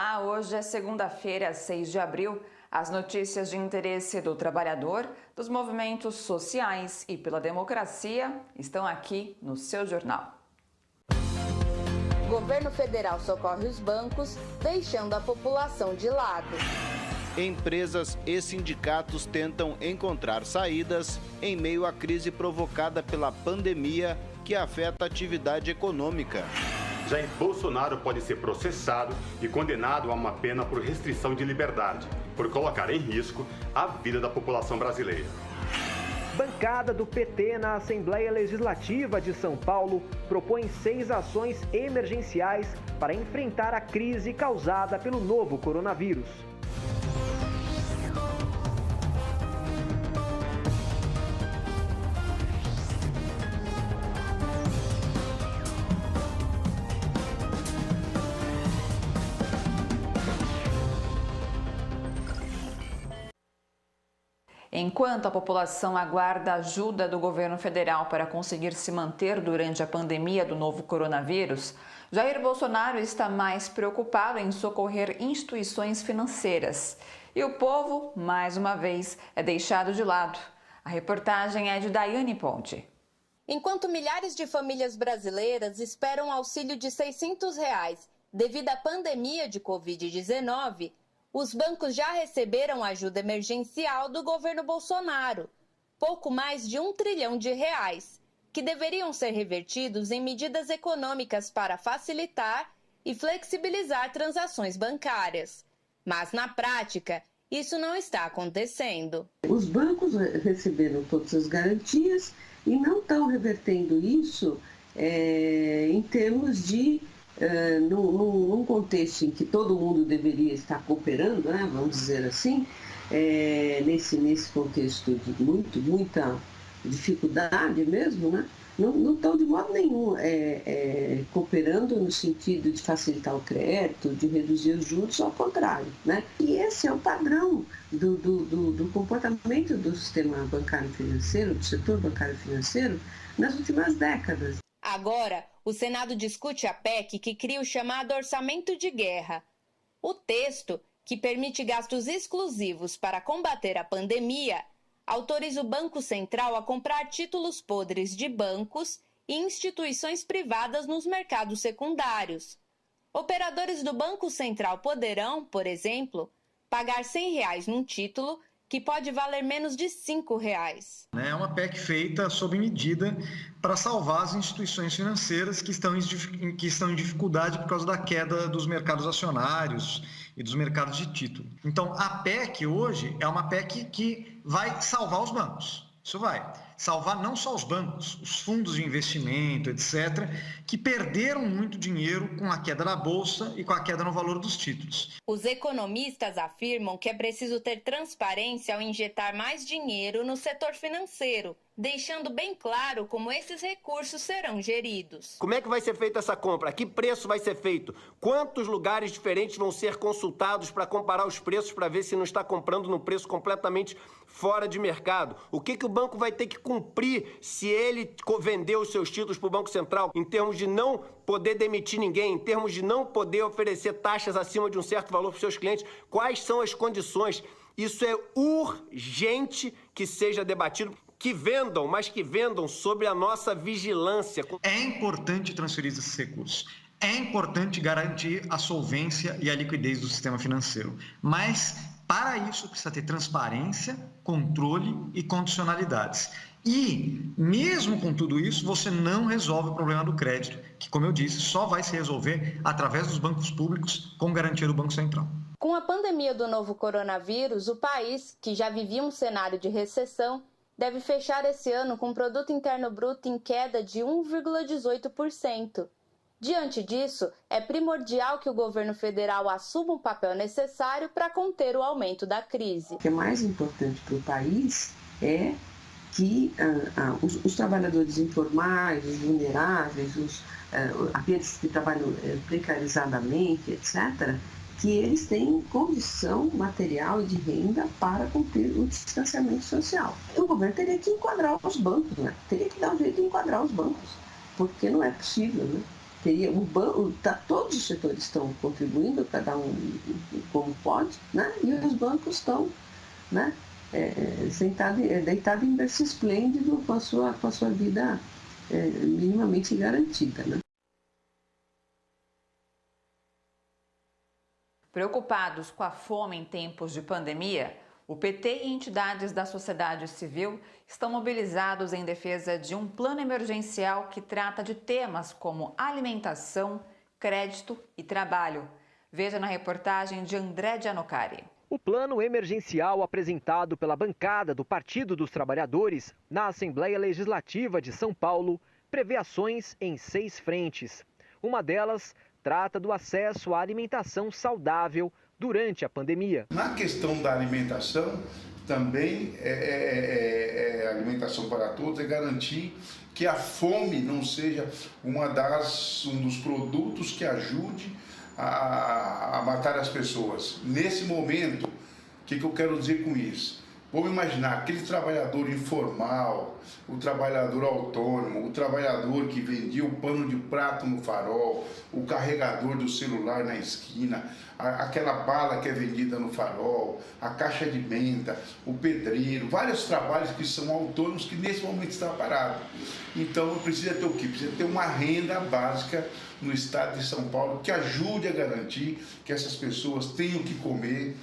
Olá, hoje é segunda-feira, 6 de abril. As notícias de interesse do trabalhador, dos movimentos sociais e pela democracia estão aqui no seu jornal. O governo federal socorre os bancos, deixando a população de lado. Empresas e sindicatos tentam encontrar saídas em meio à crise provocada pela pandemia que afeta a atividade econômica. Jair Bolsonaro pode ser processado e condenado a uma pena por restrição de liberdade, por colocar em risco a vida da população brasileira. Bancada do PT na Assembleia Legislativa de São Paulo propõe 6 ações emergenciais para enfrentar a crise causada pelo novo coronavírus. Enquanto a população aguarda a ajuda do governo federal para conseguir se manter durante a pandemia do novo coronavírus, Jair Bolsonaro está mais preocupado em socorrer instituições financeiras. E o povo, mais uma vez, é deixado de lado. A reportagem é de Daiane Ponte. Enquanto milhares de famílias brasileiras esperam um auxílio de R$ 600 devido à pandemia de Covid-19, os bancos já receberam ajuda emergencial do governo Bolsonaro, pouco mais de R$ 1 trilhão, que deveriam ser revertidos em medidas econômicas para facilitar e flexibilizar transações bancárias. Mas, na prática, isso não está acontecendo. Os bancos receberam todas as garantias e não estão revertendo isso em termos de... num contexto em que todo mundo deveria estar cooperando, né, vamos dizer assim, nesse contexto de muita dificuldade mesmo, né, não estão de modo nenhum cooperando no sentido de facilitar o crédito, de reduzir os juros, ao contrário, né? E esse é o padrão do comportamento do sistema bancário financeiro, do setor bancário financeiro, nas últimas décadas. Agora, o Senado discute a PEC que cria o chamado Orçamento de Guerra. O texto, que permite gastos exclusivos para combater a pandemia, autoriza o Banco Central a comprar títulos podres de bancos e instituições privadas nos mercados secundários. Operadores do Banco Central poderão, por exemplo, pagar R$ 100 num título que pode valer menos de R$ 5. É uma PEC feita sob medida para salvar as instituições financeiras que estão em dificuldade por causa da queda dos mercados acionários e dos mercados de título. Então, a PEC hoje é uma PEC que vai salvar os bancos. Isso vai salvar não só os bancos, os fundos de investimento, etc., que perderam muito dinheiro com a queda da Bolsa e com a queda no valor dos títulos. Os economistas afirmam que é preciso ter transparência ao injetar mais dinheiro no setor financeiro, deixando bem claro como esses recursos serão geridos. Como é que vai ser feita essa compra? A que preço vai ser feito? Quantos lugares diferentes vão ser consultados para comparar os preços para ver se não está comprando no preço completamente fora de mercado? O que o banco vai ter que cumprir se ele vender os seus títulos para o Banco Central, em termos de não poder demitir ninguém, em termos de não poder oferecer taxas acima de um certo valor para os seus clientes? Quais são as condições? Isso é urgente que seja debatido. Que vendam, mas que vendam sob a nossa vigilância. É importante transferir esses recursos. É importante garantir a solvência e a liquidez do sistema financeiro. Mas, para isso, precisa ter transparência, controle e condicionalidades. E, mesmo com tudo isso, você não resolve o problema do crédito, que, como eu disse, só vai se resolver através dos bancos públicos com garantia do Banco Central. Com a pandemia do novo coronavírus, o país, que já vivia um cenário de recessão, deve fechar esse ano com o Produto Interno Bruto em queda de 1,18%. Diante disso, é primordial que o governo federal assuma o papel necessário para conter o aumento da crise. O que é mais importante para o país é que os trabalhadores informais, os vulneráveis, aqueles que trabalham precarizadamente, etc., que eles têm condição material e de renda para cumprir o distanciamento social. O governo teria que enquadrar os bancos, né? Teria que dar um jeito de enquadrar os bancos, porque não é possível, né? teria o banco, todos os setores estão contribuindo, cada um como pode, né? E os bancos estão, né, deitados em berço esplêndido com a sua vida minimamente garantida, né? Preocupados com a fome em tempos de pandemia, o PT e entidades da sociedade civil estão mobilizados em defesa de um plano emergencial que trata de temas como alimentação, crédito e trabalho. Veja na reportagem de André Gianocari. O plano emergencial apresentado pela bancada do Partido dos Trabalhadores na Assembleia Legislativa de São Paulo prevê ações em 6 frentes. Uma delas trata do acesso à alimentação saudável durante a pandemia. Na questão da alimentação, também alimentação para todos, é garantir que a fome não seja um dos produtos que ajude a matar as pessoas. Nesse momento, o que eu quero dizer com isso? Vamos imaginar aquele trabalhador informal, o trabalhador autônomo, o trabalhador que vendia o pano de prato no farol, o carregador do celular na esquina, aquela bala que é vendida no farol, a caixa de menta, o pedreiro, vários trabalhos que são autônomos que nesse momento estão parados. Então precisa ter o quê? Precisa ter uma renda básica no estado de São Paulo que ajude a garantir que essas pessoas tenham o que comer,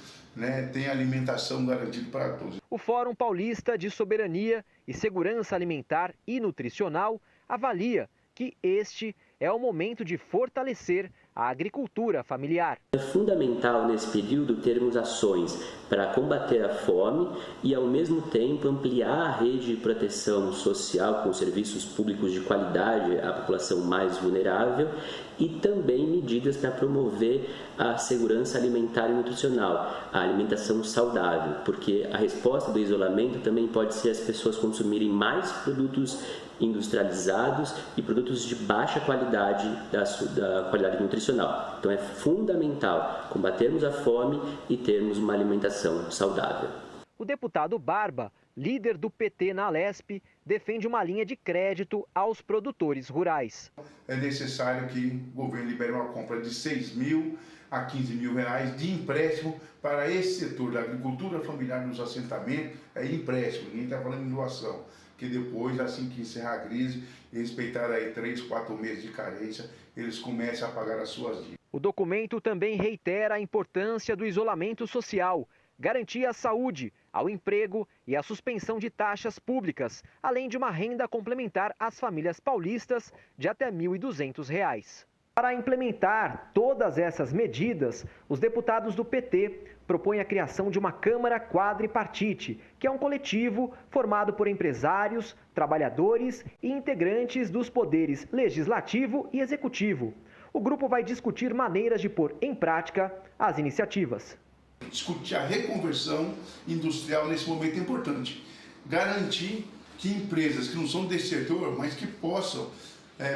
tem alimentação garantida para todos. O Fórum Paulista de Soberania e Segurança Alimentar e Nutricional avalia que este é o momento de fortalecer a agricultura familiar. É fundamental nesse período termos ações para combater a fome e, ao mesmo tempo, ampliar a rede de proteção social com serviços públicos de qualidade à população mais vulnerável e também medidas para promover a segurança alimentar e nutricional, a alimentação saudável, porque a resposta do isolamento também pode ser as pessoas consumirem mais produtos industrializados e produtos de baixa qualidade da qualidade nutricional. Então é fundamental combatermos a fome e termos uma alimentação saudável. O deputado Barba, líder do PT na Alesp, defende uma linha de crédito aos produtores rurais. É necessário que o governo libere uma compra de 6 mil a 15 mil reais de empréstimo para esse setor da agricultura familiar nos assentamentos. É empréstimo, ninguém está falando em doação. Que depois, assim que encerrar a crise, respeitar aí 3, 4 meses de carência, eles comecem a pagar as suas dívidas. O documento também reitera a importância do isolamento social, garantir a saúde, ao emprego e a suspensão de taxas públicas, além de uma renda complementar às famílias paulistas de até R$ 1.200. Para implementar todas essas medidas, os deputados do PT propõem a criação de uma Câmara Quadripartite, que é um coletivo formado por empresários, trabalhadores e integrantes dos poderes legislativo e executivo. O grupo vai discutir maneiras de pôr em prática as iniciativas. Discutir a reconversão industrial nesse momento é importante. Garantir que empresas que não são desse setor, mas que possam,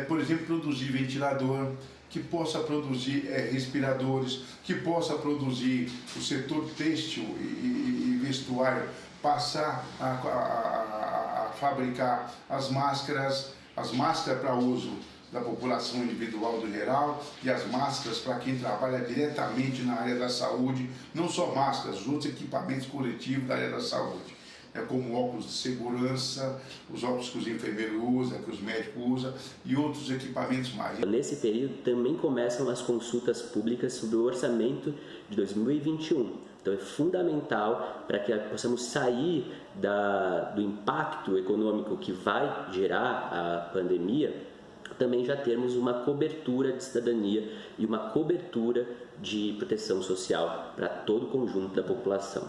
por exemplo, produzir ventilador, que possa produzir respiradores, que possa produzir o setor têxtil e vestuário, passar a fabricar as máscaras para uso da população individual do geral e as máscaras para quem trabalha diretamente na área da saúde, não só máscaras, os outros equipamentos coletivos da área da saúde. Como óculos de segurança, os óculos que os enfermeiros usam, que os médicos usam e outros equipamentos mais. Nesse período também começam as consultas públicas sobre o orçamento de 2021. Então é fundamental para que possamos sair do impacto econômico que vai gerar a pandemia, também já termos uma cobertura de cidadania e uma cobertura de proteção social para todo o conjunto da população.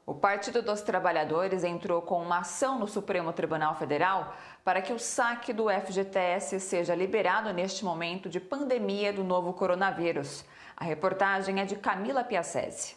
O Partido dos Trabalhadores entrou com uma ação no Supremo Tribunal Federal para que o saque do FGTS seja liberado neste momento de pandemia do novo coronavírus. A reportagem é de Camila Piacese.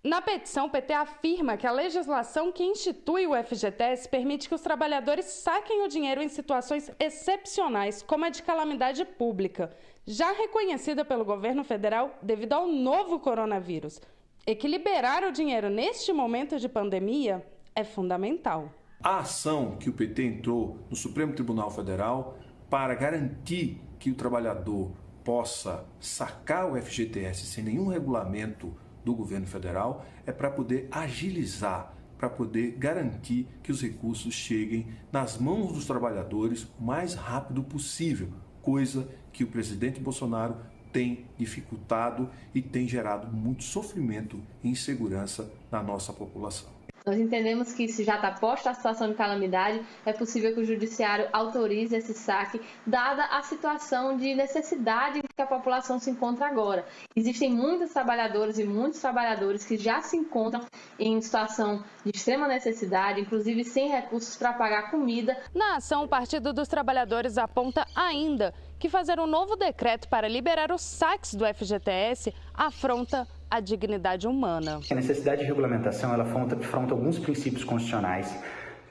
Na petição, o PT afirma que a legislação que institui o FGTS permite que os trabalhadores saquem o dinheiro em situações excepcionais, como a de calamidade pública, já reconhecida pelo governo federal devido ao novo coronavírus. E que liberar o dinheiro neste momento de pandemia é fundamental. A ação que o PT entrou no Supremo Tribunal Federal para garantir que o trabalhador possa sacar o FGTS sem nenhum regulamento do governo federal é para poder agilizar, para poder garantir que os recursos cheguem nas mãos dos trabalhadores o mais rápido possível, coisa que o presidente Bolsonaro tem dificultado e tem gerado muito sofrimento e insegurança na nossa população. Nós entendemos que, se já está posta a situação de calamidade, é possível que o Judiciário autorize esse saque, dada a situação de necessidade que a população se encontra agora. Existem muitos trabalhadores e muitos trabalhadores que já se encontram em situação de extrema necessidade, inclusive sem recursos para pagar comida. Na ação, o Partido dos Trabalhadores aponta ainda que fazer um novo decreto para liberar os saques do FGTS afronta a dignidade humana. A necessidade de regulamentação ela afronta alguns princípios constitucionais,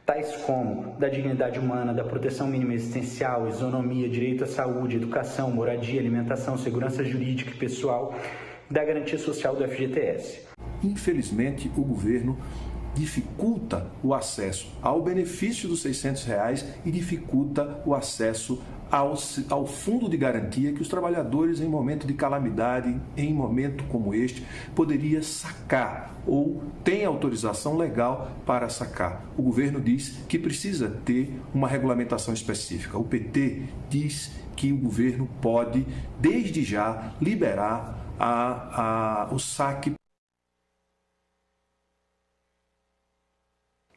tais como da dignidade humana, da proteção mínima existencial, isonomia, direito à saúde, educação, moradia, alimentação, segurança jurídica e pessoal, da garantia social do FGTS. Infelizmente, o governo dificulta o acesso ao benefício dos R$600 e dificulta o acesso ao fundo de garantia que os trabalhadores, em momento de calamidade, em momento como este, poderia sacar ou tem autorização legal para sacar. O governo diz que precisa ter uma regulamentação específica. O PT diz que o governo pode, desde já, liberar o saque.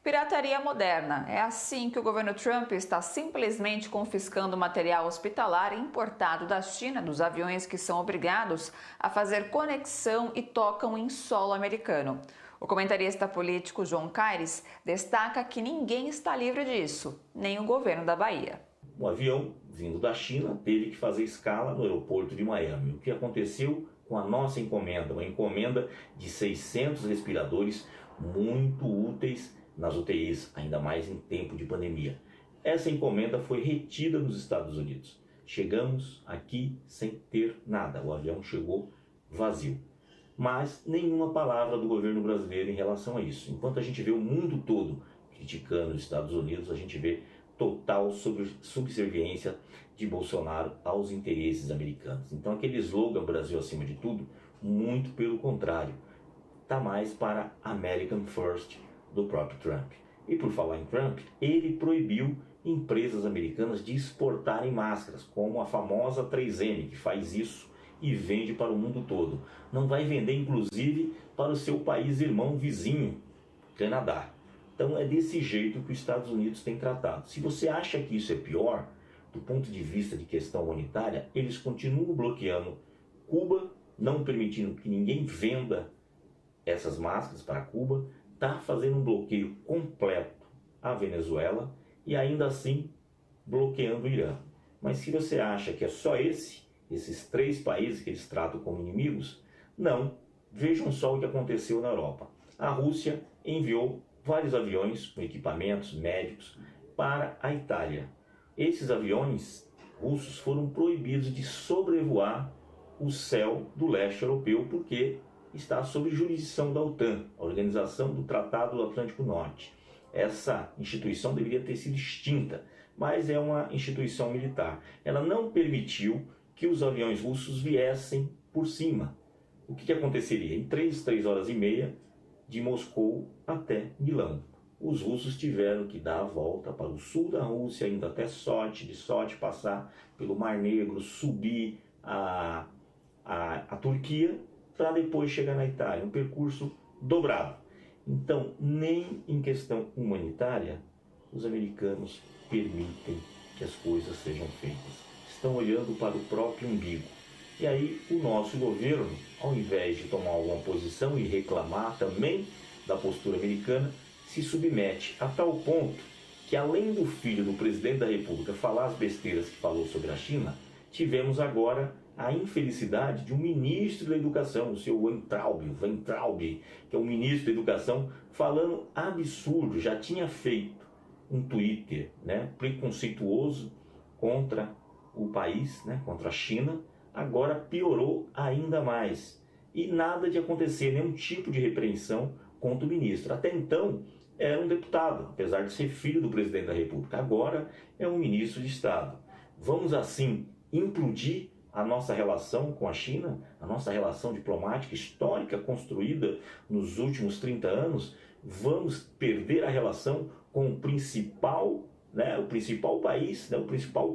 Pirataria moderna. É assim que o governo Trump está simplesmente confiscando material hospitalar importado da China dos aviões que são obrigados a fazer conexão e tocam em solo americano. O comentarista político João Caires destaca que ninguém está livre disso, nem o governo da Bahia. Um avião vindo da China teve que fazer escala no aeroporto de Miami. O que aconteceu com a nossa encomenda? Uma encomenda de 600 respiradores muito úteis nas UTIs, ainda mais em tempo de pandemia. Essa encomenda foi retida nos Estados Unidos. Chegamos aqui sem ter nada, o avião chegou vazio. Mas nenhuma palavra do governo brasileiro em relação a isso. Enquanto a gente vê o mundo todo criticando os Estados Unidos, a gente vê total subserviência de Bolsonaro aos interesses americanos. Então aquele slogan Brasil acima de tudo, muito pelo contrário, está mais para American First do próprio Trump. E por falar em Trump, ele proibiu empresas americanas de exportarem máscaras, como a famosa 3M, que faz isso e vende para o mundo todo. Não vai vender, inclusive, para o seu país irmão vizinho, Canadá. Então é desse jeito que os Estados Unidos têm tratado. Se você acha que isso é pior, do ponto de vista de questão humanitária, eles continuam bloqueando Cuba, não permitindo que ninguém venda essas máscaras para Cuba, está fazendo um bloqueio completo à Venezuela e ainda assim bloqueando o Irã. Mas se você acha que é só esses 3 países que eles tratam como inimigos, não. Vejam só o que aconteceu na Europa. A Rússia enviou vários aviões com equipamentos médicos para a Itália. Esses aviões russos foram proibidos de sobrevoar o céu do leste europeu porque está sob jurisdição da OTAN, a Organização do Tratado do Atlântico Norte. Essa instituição deveria ter sido extinta, mas é uma instituição militar. Ela não permitiu que os aviões russos viessem por cima. O que aconteceria? Em 3 horas e meia, de Moscou até Milão. Os russos tiveram que dar a volta para o sul da Rússia, indo até Sochi, de Sochi passar pelo Mar Negro, subir a Turquia, para depois chegar na Itália, um percurso dobrado. Então, nem em questão humanitária, os americanos permitem que as coisas sejam feitas. Estão olhando para o próprio umbigo. E aí, o nosso governo, ao invés de tomar alguma posição e reclamar também da postura americana, se submete a tal ponto que, além do filho do presidente da República falar as besteiras que falou sobre a China, tivemos agora a infelicidade de um ministro da Educação, o seu Weintraub, que é o ministro da Educação, falando absurdo. Já tinha feito um Twitter, preconceituoso contra o país, contra a China, agora piorou ainda mais. E nada de acontecer, nenhum tipo de repreensão contra o ministro. Até então, era um deputado, apesar de ser filho do presidente da República. Agora é um ministro de Estado. Vamos, assim, implodir a nossa relação com a China, a nossa relação diplomática histórica construída nos últimos 30 anos, vamos perder a relação com o principal país, o principal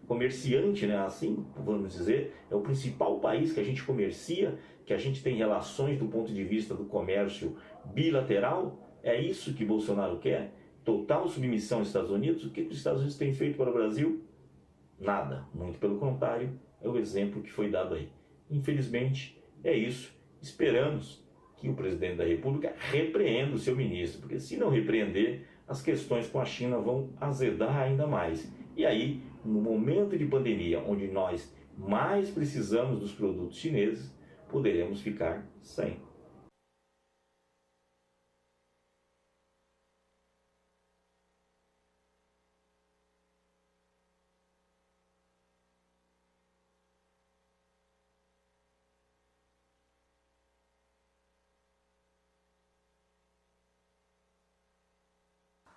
comerciante, assim vamos dizer, é o principal país que a gente comercia, que a gente tem relações do ponto de vista do comércio bilateral. É isso que Bolsonaro quer? Total submissão aos Estados Unidos? O que os Estados Unidos têm feito para o Brasil? Nada, muito pelo contrário, é o exemplo que foi dado aí. Infelizmente, é isso. Esperamos que o presidente da República repreenda o seu ministro, porque se não repreender, as questões com a China vão azedar ainda mais. E aí, no momento de pandemia, onde nós mais precisamos dos produtos chineses, poderemos ficar sem.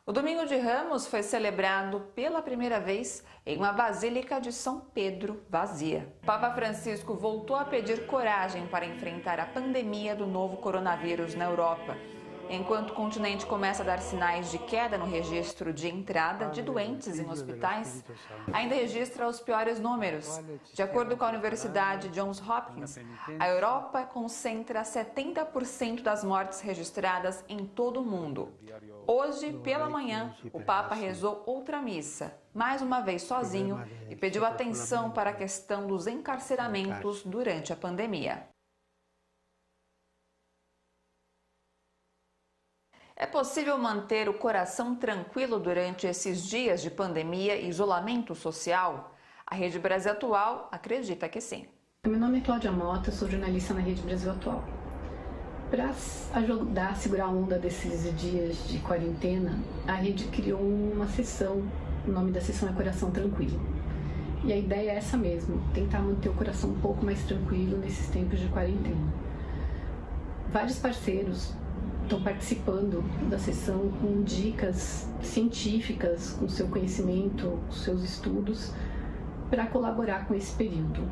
O Domingo de Ramos foi celebrado pela primeira vez em uma basílica de São Pedro vazia. O Papa Francisco voltou a pedir coragem para enfrentar a pandemia do novo coronavírus na Europa. Enquanto o continente começa a dar sinais de queda no registro de entrada de doentes em hospitais, ainda registra os piores números. De acordo com a Universidade Johns Hopkins, a Europa concentra 70% das mortes registradas em todo o mundo. Hoje, pela manhã, o Papa rezou outra missa, mais uma vez sozinho, e pediu atenção para a questão dos encarceramentos durante a pandemia. É possível manter o coração tranquilo durante esses dias de pandemia e isolamento social? A Rede Brasil Atual acredita que sim. Meu nome é Cláudia Mota, sou jornalista na Rede Brasil Atual. Para ajudar a segurar a onda desses dias de quarentena, a rede criou uma sessão, o nome da sessão é Coração Tranquilo. E a ideia é essa mesmo, tentar manter o coração um pouco mais tranquilo nesses tempos de quarentena. Vários parceiros estão participando da sessão com dicas científicas, com seu conhecimento, com seus estudos, para colaborar com esse período.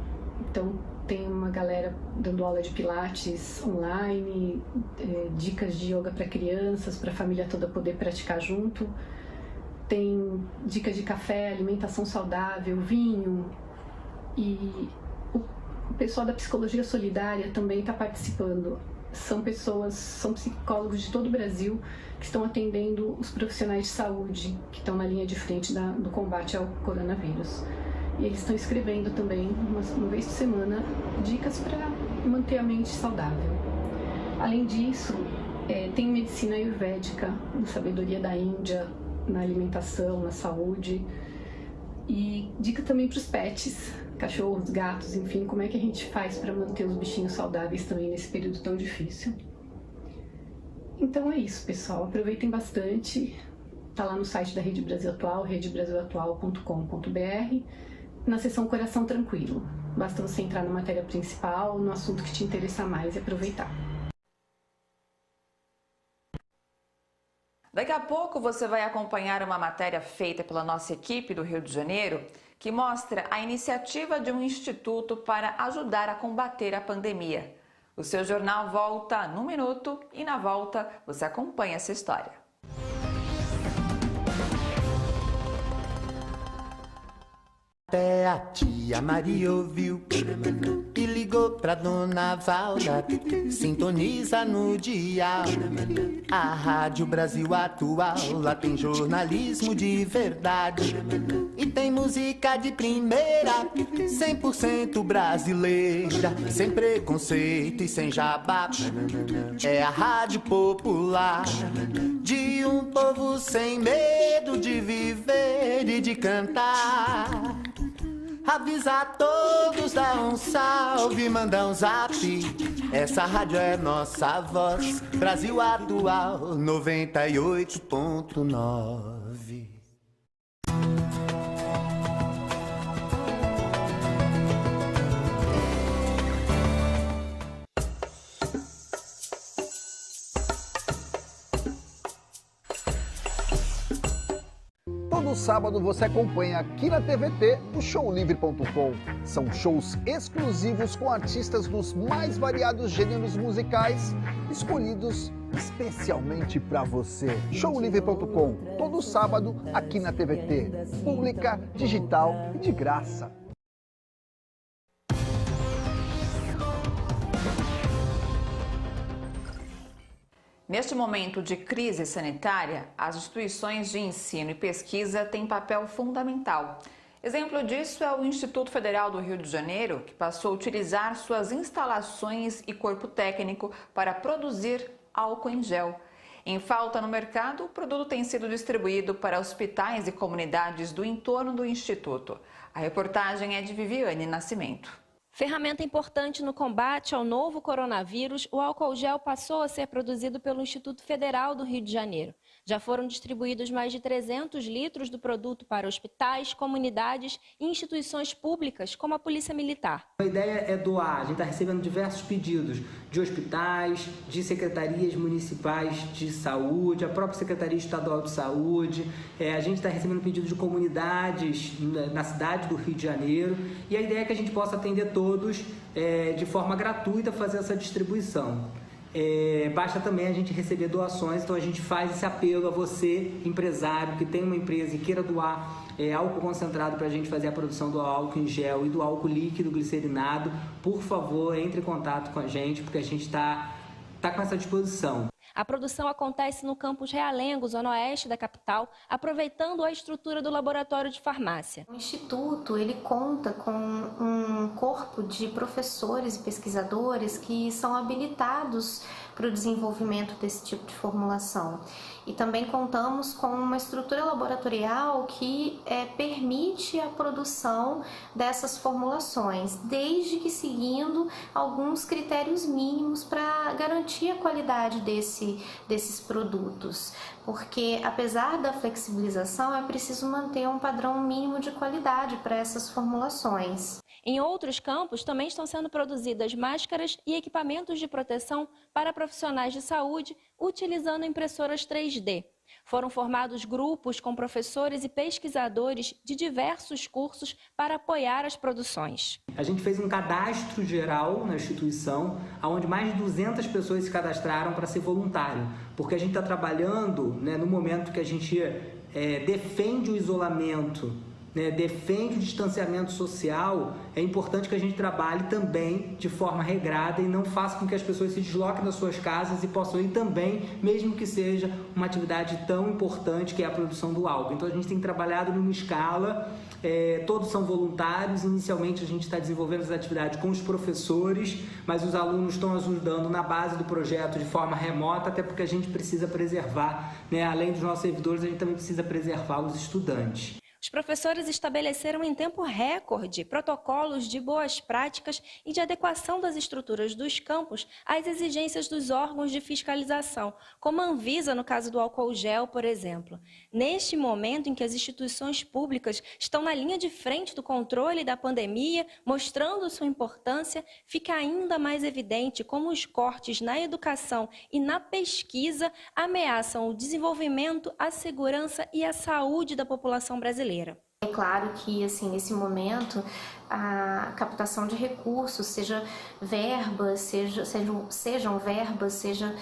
Então, tem uma galera dando aula de pilates online, dicas de yoga para crianças, para a família toda poder praticar junto. Tem dicas de café, alimentação saudável, vinho. E o pessoal da Psicologia Solidária também está participando. São psicólogos de todo o Brasil que estão atendendo os profissionais de saúde que estão na linha de frente do combate ao coronavírus. E eles estão escrevendo também, uma vez por semana, dicas para manter a mente saudável. Além disso, tem medicina ayurvédica, sabedoria da Índia, na alimentação, na saúde. E dica também para os pets, cachorros, gatos, enfim, como é que a gente faz para manter os bichinhos saudáveis também nesse período tão difícil. Então é isso, pessoal. Aproveitem bastante. Está lá no site da Rede Brasil Atual, redebrasilatual.com.br, na seção Coração Tranquilo. Basta você entrar na matéria principal, no assunto que te interessa mais e aproveitar. Daqui a pouco você vai acompanhar uma matéria feita pela nossa equipe do Rio de Janeiro que mostra a iniciativa de um instituto para ajudar a combater a pandemia. O seu jornal volta num minuto e na volta você acompanha essa história. Até a tia Maria ouviu e ligou pra dona Valda. Sintoniza no dial a Rádio Brasil Atual. Lá tem jornalismo de verdade e tem música de primeira, 100% brasileira, sem preconceito e sem jabá. É a Rádio Popular de um povo sem medo de viver e de cantar. Avisa a todos, dá um salve, manda um zap. Essa rádio é nossa voz, Brasil Atual 98.9. Todo sábado você acompanha aqui na TVT o showlivre.com. São shows exclusivos com artistas dos mais variados gêneros musicais, escolhidos especialmente para você. Showlivre.com, todo sábado aqui na TVT. Pública, digital e de graça. Neste momento de crise sanitária, as instituições de ensino e pesquisa têm papel fundamental. Exemplo disso é o Instituto Federal do Rio de Janeiro, que passou a utilizar suas instalações e corpo técnico para produzir álcool em gel. Em falta no mercado, o produto tem sido distribuído para hospitais e comunidades do entorno do Instituto. A reportagem é de Viviane Nascimento. Ferramenta importante no combate ao novo coronavírus, o álcool gel passou a ser produzido pelo Instituto Federal do Rio de Janeiro. Já foram distribuídos mais de 300 litros do produto para hospitais, comunidades e instituições públicas, como a Polícia Militar. A ideia é doar. A gente está recebendo diversos pedidos de hospitais, de secretarias municipais de saúde, a própria Secretaria Estadual de Saúde. A gente está recebendo pedidos de comunidades na cidade do Rio de Janeiro. E a ideia é que a gente possa atender todos de forma gratuita, fazer essa distribuição. Basta também a gente receber doações, então a gente faz esse apelo a você, empresário, que tem uma empresa e queira doar álcool concentrado para a gente fazer a produção do álcool em gel e do álcool líquido glicerinado. Por favor, entre em contato com a gente, porque a gente está com essa disposição. A produção acontece no campus Realengo, zona oeste da capital, aproveitando a estrutura do laboratório de farmácia. O Instituto ele conta com um corpo de professores e pesquisadores que são habilitados para o desenvolvimento desse tipo de formulação. E também contamos com uma estrutura laboratorial que permite a produção dessas formulações, desde que seguindo alguns critérios mínimos para garantir a qualidade desses produtos. Porque, apesar da flexibilização, é preciso manter um padrão mínimo de qualidade para essas formulações. Em outros campos, também estão sendo produzidas máscaras e equipamentos de proteção para profissionais de saúde utilizando impressoras 3D. Foram formados grupos com professores e pesquisadores de diversos cursos para apoiar as produções. A gente fez um cadastro geral na instituição, onde mais de 200 pessoas se cadastraram para ser voluntário, porque a gente está trabalhando no momento que a gente defende o isolamento, defende o distanciamento social. É importante que a gente trabalhe também de forma regrada e não faça com que as pessoas se desloquem das suas casas e possam ir também, mesmo que seja uma atividade tão importante que é a produção do álcool. Então a gente tem trabalhado numa escala, todos são voluntários. Inicialmente a gente está desenvolvendo as atividades com os professores, mas os alunos estão ajudando na base do projeto de forma remota, até porque a gente precisa preservar, além dos nossos servidores, a gente também precisa preservar os estudantes. Os professores estabeleceram em tempo recorde protocolos de boas práticas e de adequação das estruturas dos campos às exigências dos órgãos de fiscalização, como a Anvisa no caso do álcool gel, por exemplo. Neste momento em que as instituições públicas estão na linha de frente do controle da pandemia, mostrando sua importância, fica ainda mais evidente como os cortes na educação e na pesquisa ameaçam o desenvolvimento, a segurança e a saúde da população brasileira. É claro que, nesse momento, a captação de recursos, seja verbas, sejam verbas, seja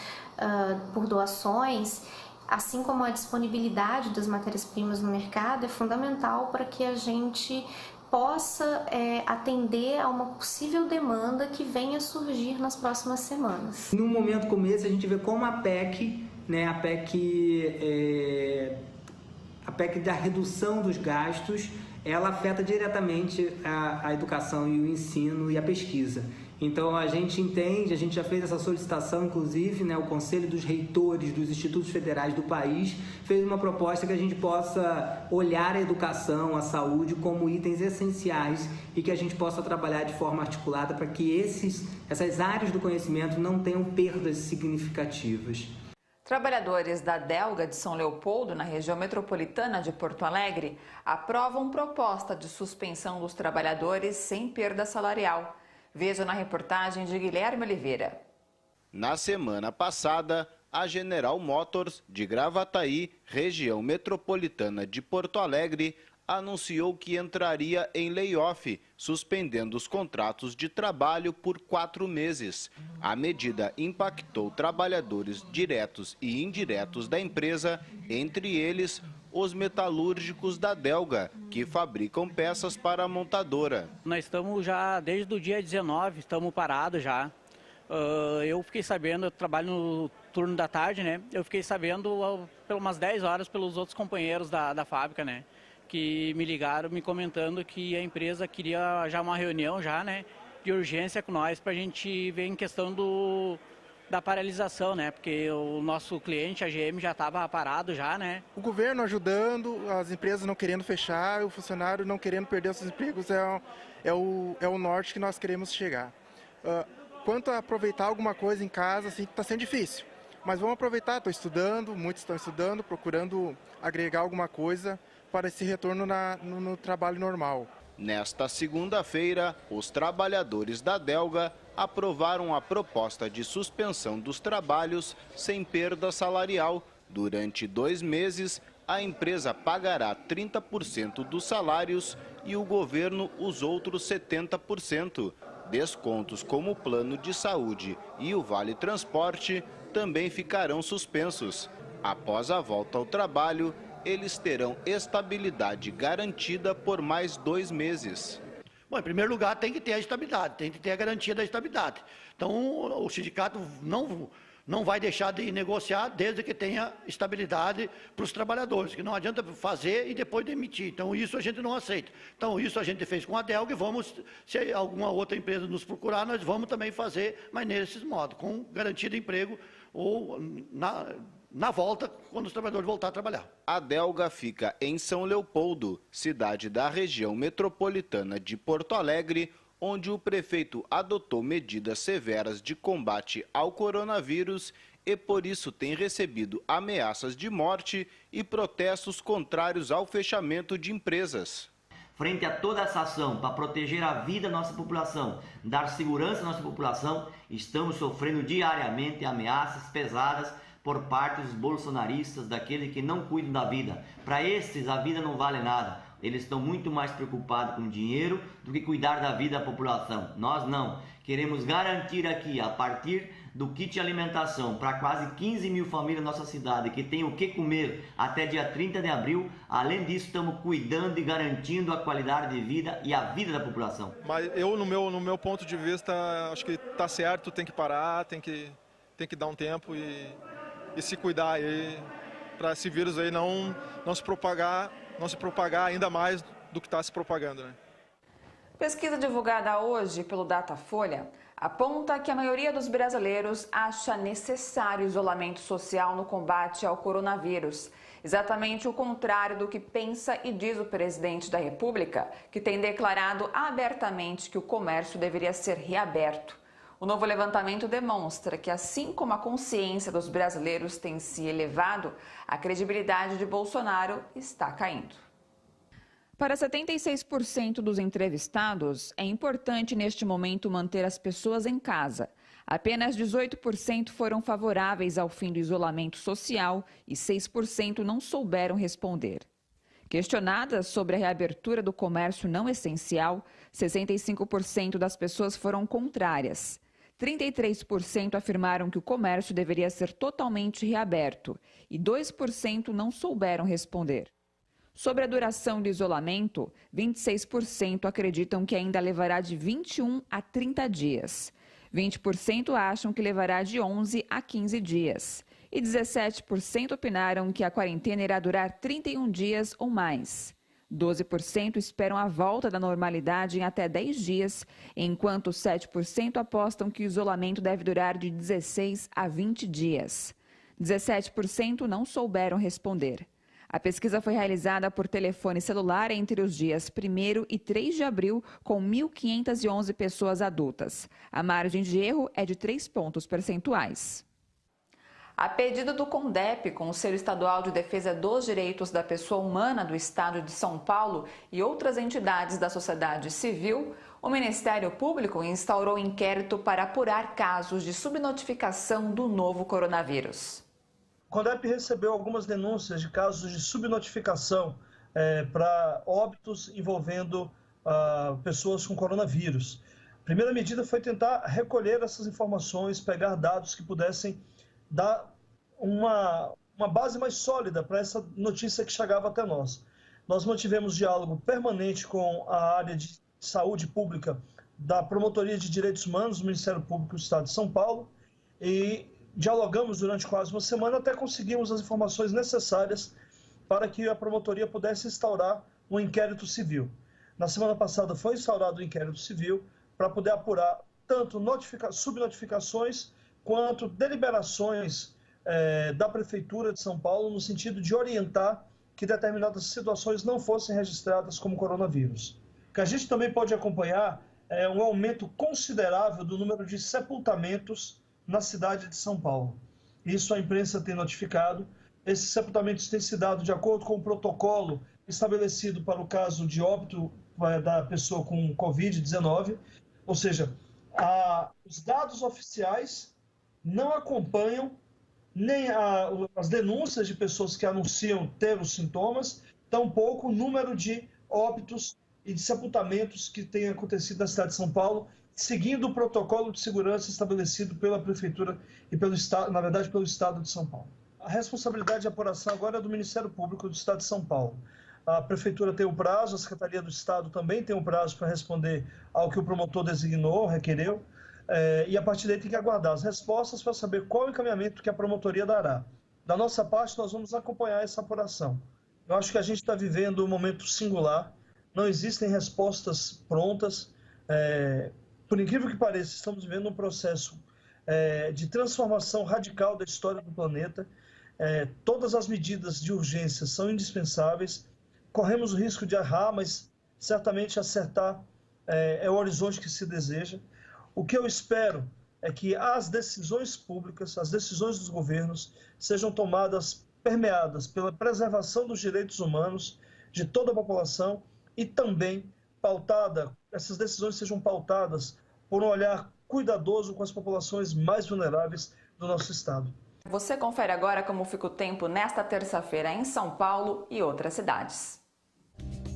por doações, assim como a disponibilidade das matérias-primas no mercado, é fundamental para que a gente possa atender a uma possível demanda que venha a surgir nas próximas semanas. Num momento como esse, a gente vê como a PEC da redução dos gastos, ela afeta diretamente a educação e o ensino e a pesquisa. Então a gente entende, a gente já fez essa solicitação, inclusive, o Conselho dos Reitores dos Institutos Federais do país fez uma proposta que a gente possa olhar a educação, a saúde como itens essenciais e que a gente possa trabalhar de forma articulada para que essas áreas do conhecimento não tenham perdas significativas. Trabalhadores da Delga de São Leopoldo, na região metropolitana de Porto Alegre, aprovam proposta de suspensão dos trabalhadores sem perda salarial. Veja na reportagem de Guilherme Oliveira. Na semana passada, a General Motors, de Gravataí, região metropolitana de Porto Alegre, anunciou que entraria em layoff, suspendendo os contratos de trabalho por 4 meses. A medida impactou trabalhadores diretos e indiretos da empresa, entre eles os metalúrgicos da Delga, que fabricam peças para a montadora. Nós estamos já desde o dia 19, estamos parados já. Eu fiquei sabendo, eu trabalho no turno da tarde, né? Eu fiquei sabendo por umas 10 horas pelos outros companheiros da fábrica, né? Que me ligaram me comentando que a empresa queria já uma reunião já, né? De urgência com nós para a gente ver em questão da paralisação, né? Porque o nosso cliente, a GM, já estava parado já, né? O governo ajudando, as empresas não querendo fechar, o funcionário não querendo perder os seus empregos é o norte que nós queremos chegar. Quanto a aproveitar alguma coisa em casa, assim, está sendo difícil. Mas vamos aproveitar, estou estudando, muitos estão estudando, procurando agregar alguma coisa para esse retorno no trabalho normal. Nesta segunda-feira, os trabalhadores da Delga aprovaram a proposta de suspensão dos trabalhos sem perda salarial. Durante 2 meses, a empresa pagará 30% dos salários e o governo os outros 70%. Descontos como o plano de saúde e o Vale Transporte também ficarão suspensos. Após a volta ao trabalho, eles terão estabilidade garantida por mais 2 meses. Bom, em primeiro lugar, tem que ter a estabilidade, tem que ter a garantia da estabilidade. Então, o sindicato não vai deixar de negociar desde que tenha estabilidade para os trabalhadores, que não adianta fazer e depois demitir. Então, isso a gente não aceita. Então, isso a gente fez com a Delga e vamos, se alguma outra empresa nos procurar, nós vamos também fazer, mas nesses modos, com garantia de emprego ou na volta, quando os trabalhadores voltarem a trabalhar. A Delga fica em São Leopoldo, cidade da região metropolitana de Porto Alegre, onde o prefeito adotou medidas severas de combate ao coronavírus e por isso tem recebido ameaças de morte e protestos contrários ao fechamento de empresas. Frente a toda essa ação para proteger a vida da nossa população, dar segurança à nossa população, estamos sofrendo diariamente ameaças pesadas por parte dos bolsonaristas, daqueles que não cuidam da vida. Para esses, a vida não vale nada. Eles estão muito mais preocupados com dinheiro do que cuidar da vida da população. Nós não. Queremos garantir aqui, a partir do kit alimentação, para quase 15 mil famílias da nossa cidade, que tem o que comer até dia 30 de abril. Além disso, estamos cuidando e garantindo a qualidade de vida e a vida da população. Mas eu, no meu ponto de vista, acho que está certo, tem que parar, tem que dar um tempo e se cuidar aí, para esse vírus aí não se propagar ainda mais do que está se propagando, né? Pesquisa divulgada hoje pelo Datafolha aponta que a maioria dos brasileiros acha necessário isolamento social no combate ao coronavírus. Exatamente o contrário do que pensa e diz o presidente da República, que tem declarado abertamente que o comércio deveria ser reaberto. O novo levantamento demonstra que, assim como a consciência dos brasileiros tem se elevado, a credibilidade de Bolsonaro está caindo. Para 76% dos entrevistados, é importante neste momento manter as pessoas em casa. Apenas 18% foram favoráveis ao fim do isolamento social e 6% não souberam responder. Questionadas sobre a reabertura do comércio não essencial, 65% das pessoas foram contrárias. 33% afirmaram que o comércio deveria ser totalmente reaberto e 2% não souberam responder. Sobre a duração do isolamento, 26% acreditam que ainda levará de 21 a 30 dias. 20% acham que levará de 11 a 15 dias. E 17% opinaram que a quarentena irá durar 31 dias ou mais. 12% esperam a volta da normalidade em até 10 dias, enquanto 7% apostam que o isolamento deve durar de 16 a 20 dias. 17% não souberam responder. A pesquisa foi realizada por telefone celular entre os dias 1º e 3 de abril, com 1.511 pessoas adultas. A margem de erro é de 3 pontos percentuais. A pedido do CONDEP, Conselho Estadual de Defesa dos Direitos da Pessoa Humana do Estado de São Paulo e outras entidades da sociedade civil, o Ministério Público instaurou inquérito para apurar casos de subnotificação do novo coronavírus. O CONDEP recebeu algumas denúncias de casos de subnotificação para óbitos envolvendo pessoas com coronavírus. A primeira medida foi tentar recolher essas informações, pegar dados que pudessem dar uma base mais sólida para essa notícia que chegava até nós. Nós mantivemos diálogo permanente com a área de saúde pública da Promotoria de Direitos Humanos do Ministério Público do Estado de São Paulo e dialogamos durante quase uma semana até conseguirmos as informações necessárias para que a promotoria pudesse instaurar um inquérito civil. Na semana passada foi instaurado o inquérito civil para poder apurar tanto subnotificações quanto deliberações da Prefeitura de São Paulo no sentido de orientar que determinadas situações não fossem registradas como coronavírus. O que a gente também pode acompanhar é um aumento considerável do número de sepultamentos na cidade de São Paulo. Isso a imprensa tem notificado. Esses sepultamentos têm se dado de acordo com o protocolo estabelecido para o caso de óbito da pessoa com Covid-19, ou seja, os dados oficiais não acompanham nem as denúncias de pessoas que anunciam ter os sintomas, tampouco o número de óbitos e de sepultamentos que tem acontecido na cidade de São Paulo, seguindo o protocolo de segurança estabelecido pela Prefeitura e pelo Estado, na verdade, pelo Estado de São Paulo. A responsabilidade de apuração agora é do Ministério Público do Estado de São Paulo. A Prefeitura tem um prazo, a Secretaria do Estado também tem um prazo para responder ao que o promotor designou, requereu, e a partir daí tem que aguardar as respostas para saber qual o encaminhamento que a promotoria dará. Da nossa parte, nós vamos acompanhar essa apuração. Eu acho que a gente está vivendo um momento singular, não existem respostas prontas. Por incrível que pareça, estamos vivendo um processo de transformação radical da história do planeta. Todas as medidas de urgência são indispensáveis. Corremos o risco de errar, mas certamente acertar é o horizonte que se deseja. O que eu espero é que as decisões públicas, as decisões dos governos, sejam tomadas, permeadas pela preservação dos direitos humanos de toda a população e também essas decisões sejam pautadas por um olhar cuidadoso com as populações mais vulneráveis do nosso estado. Você confere agora como fica o tempo nesta terça-feira em São Paulo e outras cidades.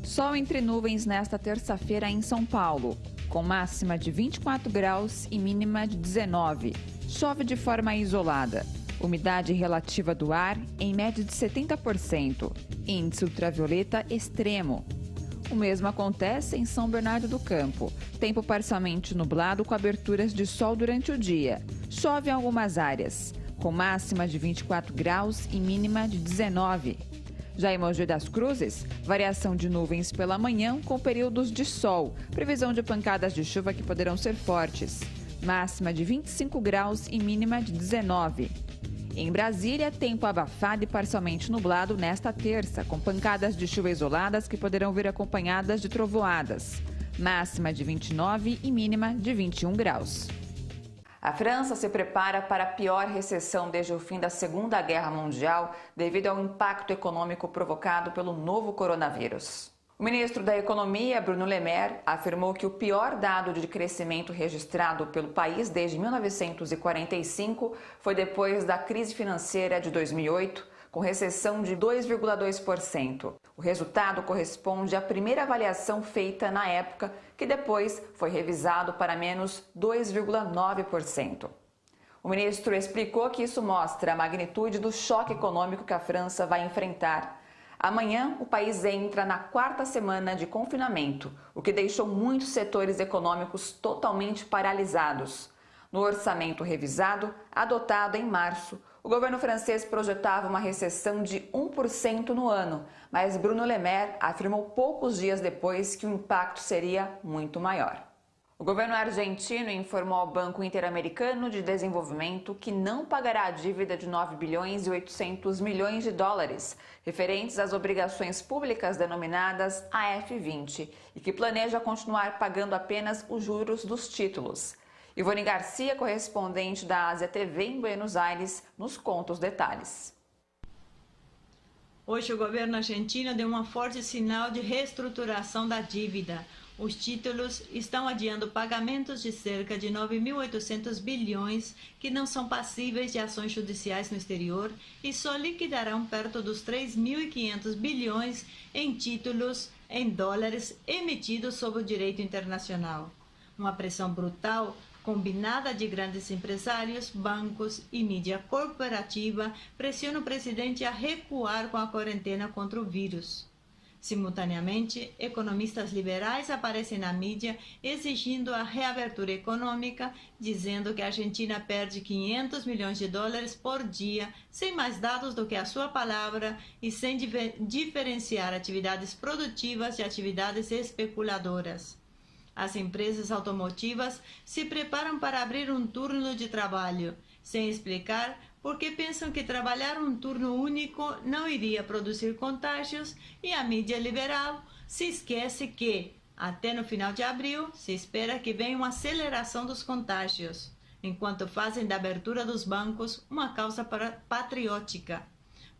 Sol entre nuvens nesta terça-feira em São Paulo, com máxima de 24 graus e mínima de 19. Chove de forma isolada. Umidade relativa do ar em média de 70%. Índice ultravioleta extremo. O mesmo acontece em São Bernardo do Campo. Tempo parcialmente nublado com aberturas de sol durante o dia. Chove em algumas áreas, com máxima de 24 graus e mínima de 19. Já em Mogi das Cruzes, variação de nuvens pela manhã com períodos de sol. Previsão de pancadas de chuva que poderão ser fortes. Máxima de 25 graus e mínima de 19. Em Brasília, tempo abafado e parcialmente nublado nesta terça, com pancadas de chuva isoladas que poderão vir acompanhadas de trovoadas. Máxima de 29 e mínima de 21 graus. A França se prepara para a pior recessão desde o fim da Segunda Guerra Mundial devido ao impacto econômico provocado pelo novo coronavírus. O ministro da Economia, Bruno Le Maire, afirmou que o pior dado de crescimento registrado pelo país desde 1945 foi depois da crise financeira de 2008, com recessão de 2,2%. O resultado corresponde à primeira avaliação feita na época, que depois foi revisado para menos 2,9%. O ministro explicou que isso mostra a magnitude do choque econômico que a França vai enfrentar. Amanhã, o país entra na 4ª semana de confinamento, o que deixou muitos setores econômicos totalmente paralisados. No orçamento revisado, adotado em março, o governo francês projetava uma recessão de 1% no ano, mas Bruno Le Maire afirmou poucos dias depois que o impacto seria muito maior. O governo argentino informou ao Banco Interamericano de Desenvolvimento que não pagará a dívida de 9 bilhões e 800 milhões de dólares referentes às obrigações públicas denominadas AF20 e que planeja continuar pagando apenas os juros dos títulos. Ivone Garcia, correspondente da Ásia TV em Buenos Aires, nos conta os detalhes. Hoje o governo argentino deu um forte sinal de reestruturação da dívida. Os títulos estão adiando pagamentos de cerca de 9.800 bilhões que não são passíveis de ações judiciais no exterior e só liquidarão perto dos 3.500 bilhões em títulos em dólares emitidos sob o direito internacional. Uma pressão brutal, combinada de grandes empresários, bancos e mídia corporativa, pressiona o presidente a recuar com a quarentena contra o vírus. Simultaneamente, economistas liberais aparecem na mídia exigindo a reabertura econômica, dizendo que a Argentina perde 500 milhões de dólares por dia, sem mais dados do que a sua palavra e sem diferenciar atividades produtivas de atividades especuladoras. As empresas automotivas se preparam para abrir um turno de trabalho, sem explicar porque pensam que trabalhar um turno único não iria produzir contágios, e a mídia liberal se esquece que, até no final de abril, se espera que venha uma aceleração dos contágios, enquanto fazem da abertura dos bancos uma causa patriótica.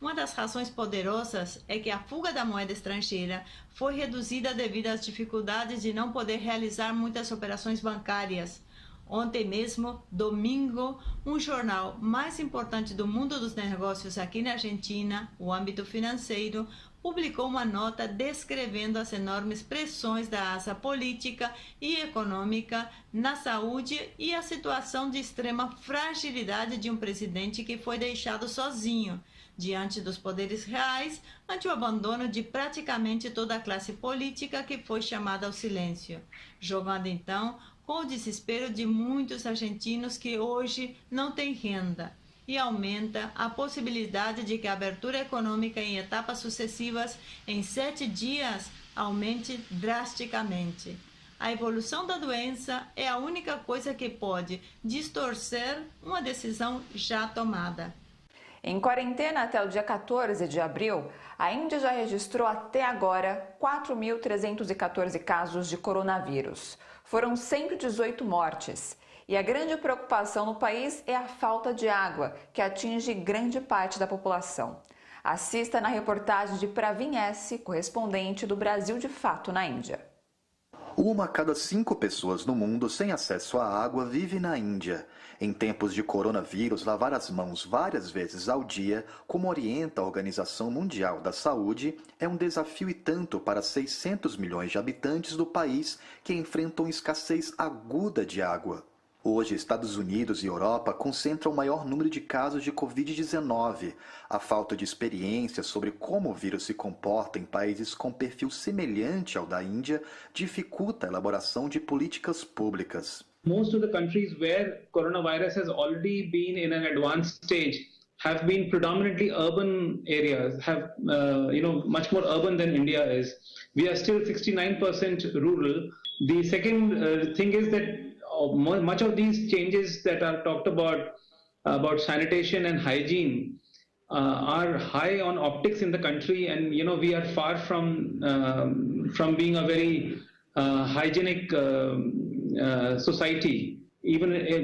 Uma das razões poderosas é que a fuga da moeda estrangeira foi reduzida devido às dificuldades de não poder realizar muitas operações bancárias. Ontem mesmo, domingo, um jornal mais importante do mundo dos negócios aqui na Argentina, o Âmbito Financeiro, publicou uma nota descrevendo as enormes pressões da asa política e econômica na saúde e a situação de extrema fragilidade de um presidente que foi deixado sozinho diante dos poderes reais, ante o abandono de praticamente toda a classe política que foi chamada ao silêncio, jogando então com o desespero de muitos argentinos que hoje não têm renda, e aumenta a possibilidade de que a abertura econômica em etapas sucessivas, em 7 dias, aumente drasticamente. A evolução da doença é a única coisa que pode distorcer uma decisão já tomada. Em quarentena até o dia 14 de abril, a Índia já registrou até agora 4.314 casos de coronavírus. Foram 118 mortes. E a grande preocupação no país é a falta de água, que atinge grande parte da população. Assista na reportagem de Pravin S., correspondente do Brasil de Fato na Índia. 1 a cada 5 pessoas no mundo sem acesso à água vive na Índia. Em tempos de coronavírus, lavar as mãos várias vezes ao dia, como orienta a Organização Mundial da Saúde, é um desafio e tanto para 600 milhões de habitantes do país que enfrentam escassez aguda de água. Hoje, Estados Unidos e Europa concentram o maior número de casos de Covid-19. A falta de experiência sobre como o vírus se comporta em países com perfil semelhante ao da Índia dificulta a elaboração de políticas públicas. Most of the countries where coronavirus has already been in an advanced stage have been predominantly urban areas, have much more urban than India is. We are still 69% rural. The second thing is that much of these changes that are talked about sanitation and hygiene are high on optics in the country, and we are far from being a very hygienic society,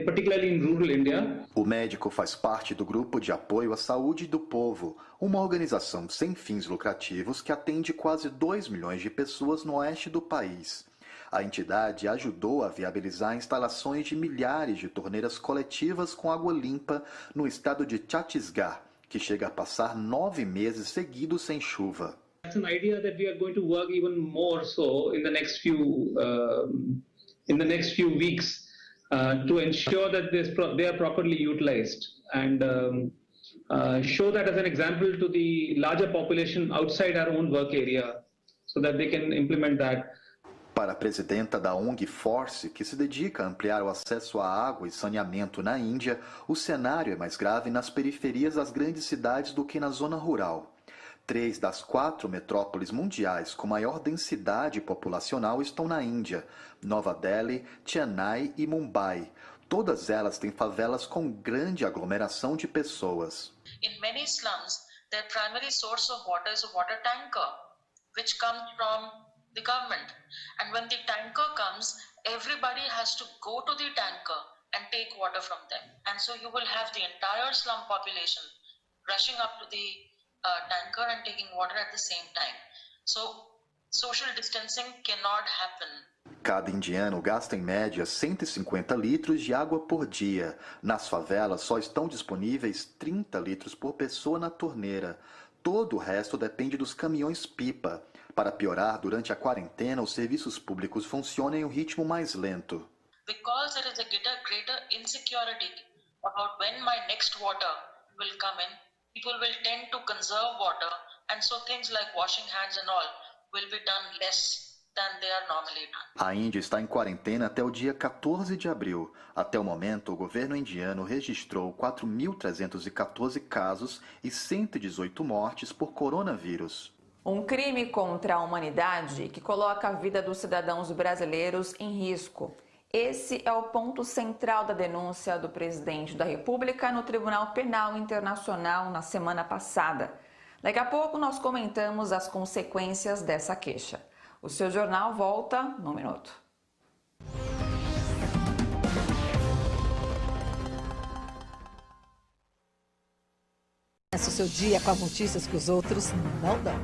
particularly in rural India. O médico faz parte do Grupo de Apoio à Saúde do Povo, uma organização sem fins lucrativos que atende quase 2 milhões de pessoas no oeste do país. A entidade ajudou a viabilizar instalações de milhares de torneiras coletivas com água limpa no estado de Chhattisgarh, que chega a passar 9 meses seguidos sem chuva. It's an idea that we are going to work even more so in the next few weeks to ensure that they are properly utilized and show that as an example to the larger population outside our own work area so that they can implement that. Para a presidenta da ONG Force, que se dedica a ampliar o acesso à água e saneamento na Índia, o cenário é mais grave nas periferias das grandes cidades do que na zona rural. 3 das 4 metrópoles mundiais com maior densidade populacional estão na Índia: Nova Delhi, Chennai e Mumbai. Todas elas têm favelas com grande aglomeração de pessoas. In many slums, their primary source of water is a water tanker, which comes from the government. And when the tanker comes, everybody has to go to the tanker and take water from them. And so you will have the entire slum population rushing up to the tanker and taking water at the same time. So social distancing cannot happen. Cada indiano gasta em média 150 litros de água por dia. Nas favelas só estão disponíveis 30 litros por pessoa na torneira. Todo o resto depende dos caminhões-pipa. Para piorar, durante a quarentena, os serviços públicos funcionam em um ritmo mais lento. Because there is a greater insecurity about when my next water will come in, people will tend to conserve water, and so things like washing hands and all will be done less than they are normally done. A Índia está em quarentena até o dia 14 de abril. Até o momento, o governo indiano registrou 4.314 casos e 118 mortes por coronavírus. Um crime contra a humanidade que coloca a vida dos cidadãos brasileiros em risco. Esse é o ponto central da denúncia do presidente da República no Tribunal Penal Internacional na semana passada. Daqui a pouco nós comentamos as consequências dessa queixa. O seu jornal volta num minuto. Começa o seu dia com as notícias que os outros não dão.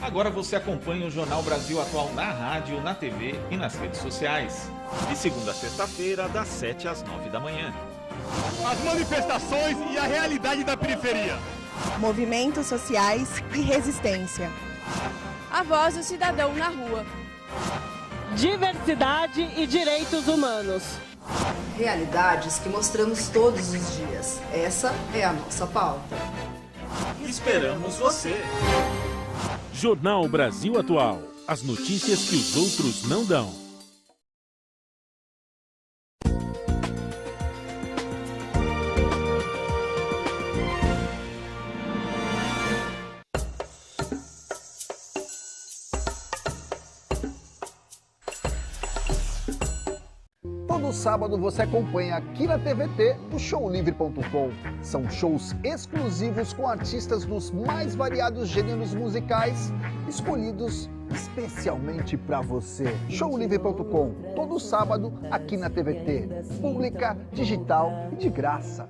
Agora você acompanha o Jornal Brasil Atual na rádio, na TV e nas redes sociais. De segunda a sexta-feira, das 7 às 9 da manhã. As manifestações e a realidade da periferia. Movimentos sociais e resistência. A voz do cidadão na rua. Diversidade e direitos humanos. Realidades que mostramos todos os dias. Essa é a nossa pauta. Esperamos você! Jornal Brasil Atual. As notícias que os outros não dão. Todo sábado você acompanha aqui na TVT o showlivre.com. São shows exclusivos com artistas dos mais variados gêneros musicais, escolhidos especialmente para você. Showlivre.com, todo sábado aqui na TVT. Pública, digital e de graça.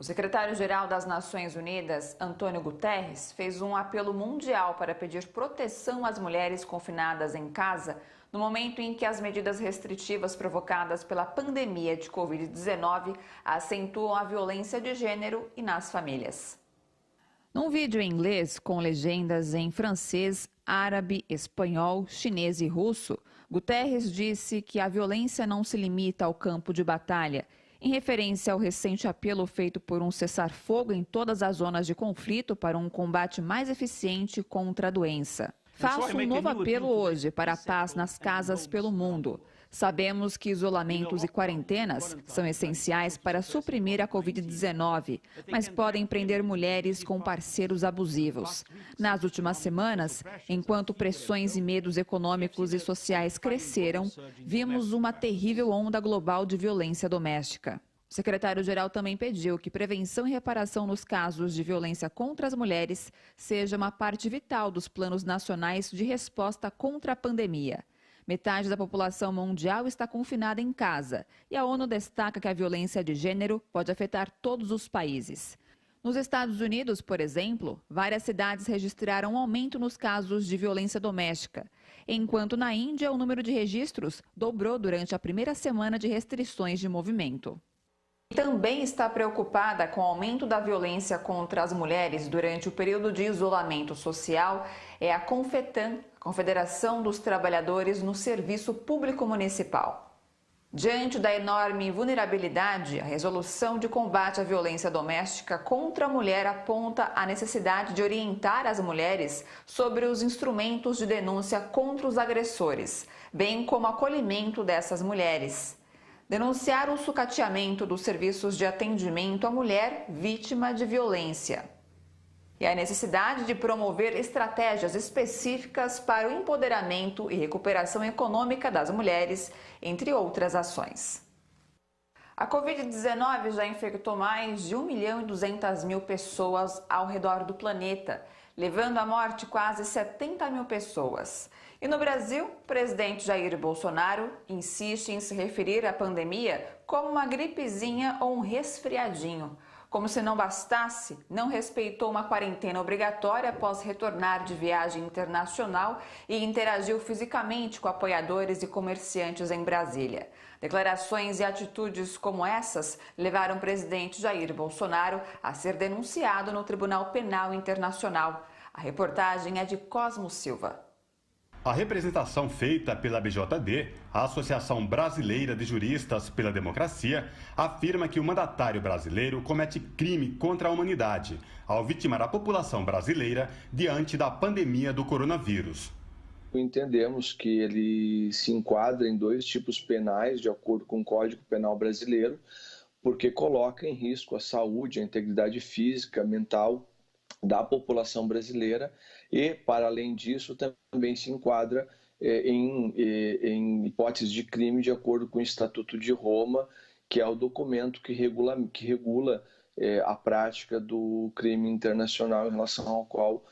O secretário-geral das Nações Unidas, Antônio Guterres, fez um apelo mundial para pedir proteção às mulheres confinadas em casa no momento em que as medidas restritivas provocadas pela pandemia de Covid-19 acentuam a violência de gênero e nas famílias. Num vídeo em inglês com legendas em francês, árabe, espanhol, chinês e russo, Guterres disse que a violência não se limita ao campo de batalha, em referência ao recente apelo feito por um cessar-fogo em todas as zonas de conflito para um combate mais eficiente contra a doença. Faço um novo apelo hoje para a paz nas casas pelo mundo. Sabemos que isolamentos e quarentenas são essenciais para suprimir a Covid-19, mas podem prender mulheres com parceiros abusivos. Nas últimas semanas, enquanto pressões e medos econômicos e sociais cresceram, vimos uma terrível onda global de violência doméstica. O secretário-geral também pediu que prevenção e reparação nos casos de violência contra as mulheres seja uma parte vital dos planos nacionais de resposta contra a pandemia. Metade da população mundial está confinada em casa e a ONU destaca que a violência de gênero pode afetar todos os países. Nos Estados Unidos, por exemplo, várias cidades registraram um aumento nos casos de violência doméstica, enquanto na Índia o número de registros dobrou durante a primeira semana de restrições de movimento. Também está preocupada com o aumento da violência contra as mulheres durante o período de isolamento social é a Confetam, Confederação dos Trabalhadores no Serviço Público Municipal. Diante da enorme vulnerabilidade, a resolução de combate à violência doméstica contra a mulher aponta a necessidade de orientar as mulheres sobre os instrumentos de denúncia contra os agressores, bem como o acolhimento dessas mulheres. Denunciar o sucateamento dos serviços de atendimento à mulher vítima de violência. E a necessidade de promover estratégias específicas para o empoderamento e recuperação econômica das mulheres, entre outras ações. A Covid-19 já infectou mais de 1.200.000 pessoas ao redor do planeta, levando à morte quase 70.000 pessoas. E no Brasil, o presidente Jair Bolsonaro insiste em se referir à pandemia como uma gripezinha ou um resfriadinho. Como se não bastasse, não respeitou uma quarentena obrigatória após retornar de viagem internacional e interagiu fisicamente com apoiadores e comerciantes em Brasília. Declarações e atitudes como essas levaram o presidente Jair Bolsonaro a ser denunciado no Tribunal Penal Internacional. A reportagem é de Cosmo Silva. A representação feita pela ABJD, a Associação Brasileira de Juristas pela Democracia, afirma que o mandatário brasileiro comete crime contra a humanidade ao vitimar a população brasileira diante da pandemia do coronavírus. Entendemos que ele se enquadra em 2 tipos penais, de acordo com o Código Penal brasileiro, porque coloca em risco a saúde, a integridade física, mental da população brasileira e, para além disso, também se enquadra em hipótese de crime de acordo com o Estatuto de Roma, que é o documento que regula a prática do crime internacional em relação ao qual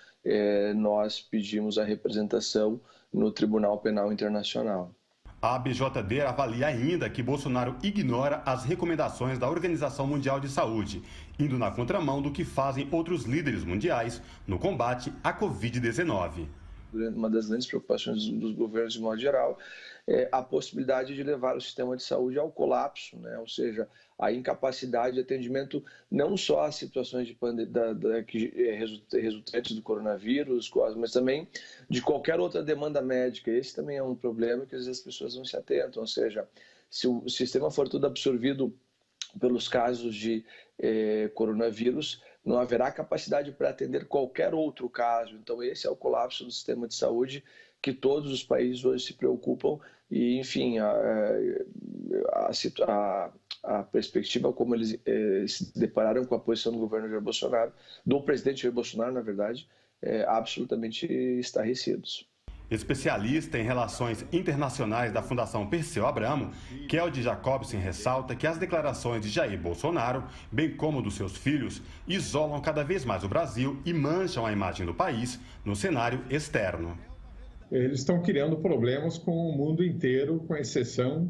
nós pedimos a representação no Tribunal Penal Internacional. A ABJD avalia ainda que Bolsonaro ignora as recomendações da Organização Mundial de Saúde, indo na contramão do que fazem outros líderes mundiais no combate à Covid-19. Uma das grandes preocupações dos governos, de modo geral, é a possibilidade de levar o sistema de saúde ao colapso, né? Ou seja, a incapacidade de atendimento não só às situações de resultantes do coronavírus, mas também de qualquer outra demanda médica. Esse também é um problema que às vezes as pessoas não se atentam, ou seja, se o sistema for todo absorvido pelos casos de coronavírus, não haverá capacidade para atender qualquer outro caso. Então esse é o colapso do sistema de saúde que todos os países hoje se preocupam e, enfim, a perspectiva como eles se depararam com a posição do governo Jair Bolsonaro, do presidente Jair Bolsonaro, na verdade, absolutamente estarrecidos. Especialista em relações internacionais da Fundação Perseu Abramo, Keldy Jacobsen ressalta que as declarações de Jair Bolsonaro, bem como dos seus filhos, isolam cada vez mais o Brasil e mancham a imagem do país no cenário externo. Eles estão criando problemas com o mundo inteiro, com exceção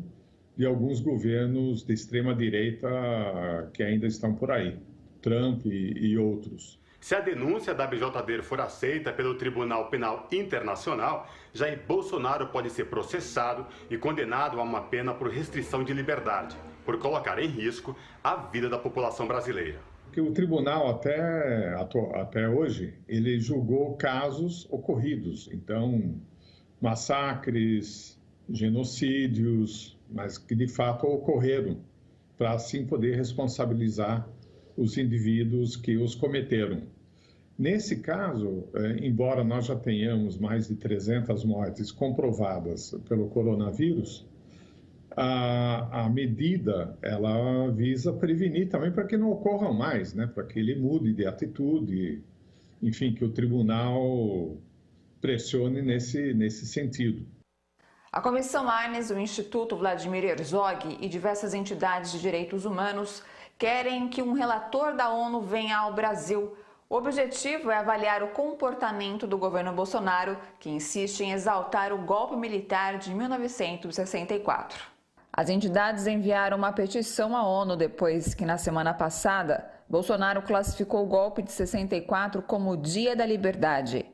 de alguns governos de extrema-direita que ainda estão por aí, Trump e outros. Se a denúncia da ABJD for aceita pelo Tribunal Penal Internacional, Jair Bolsonaro pode ser processado e condenado a uma pena por restrição de liberdade, por colocar em risco a vida da população brasileira. Que o tribunal até hoje, ele julgou casos ocorridos, então massacres, genocídios, mas que de fato ocorreram, para assim poder responsabilizar os indivíduos que os cometeram. Nesse caso, embora nós já tenhamos mais de 300 mortes comprovadas pelo coronavírus, a medida ela visa prevenir também para que não ocorram mais, né? Para que ele mude de atitude, enfim, que o tribunal pressione nesse sentido. A Comissão Arnes, o Instituto Vladimir Herzog e diversas entidades de direitos humanos querem que um relator da ONU venha ao Brasil. O objetivo é avaliar o comportamento do governo Bolsonaro, que insiste em exaltar o golpe militar de 1964. As entidades enviaram uma petição à ONU depois que, na semana passada, Bolsonaro classificou o golpe de 64 como Dia da Liberdade,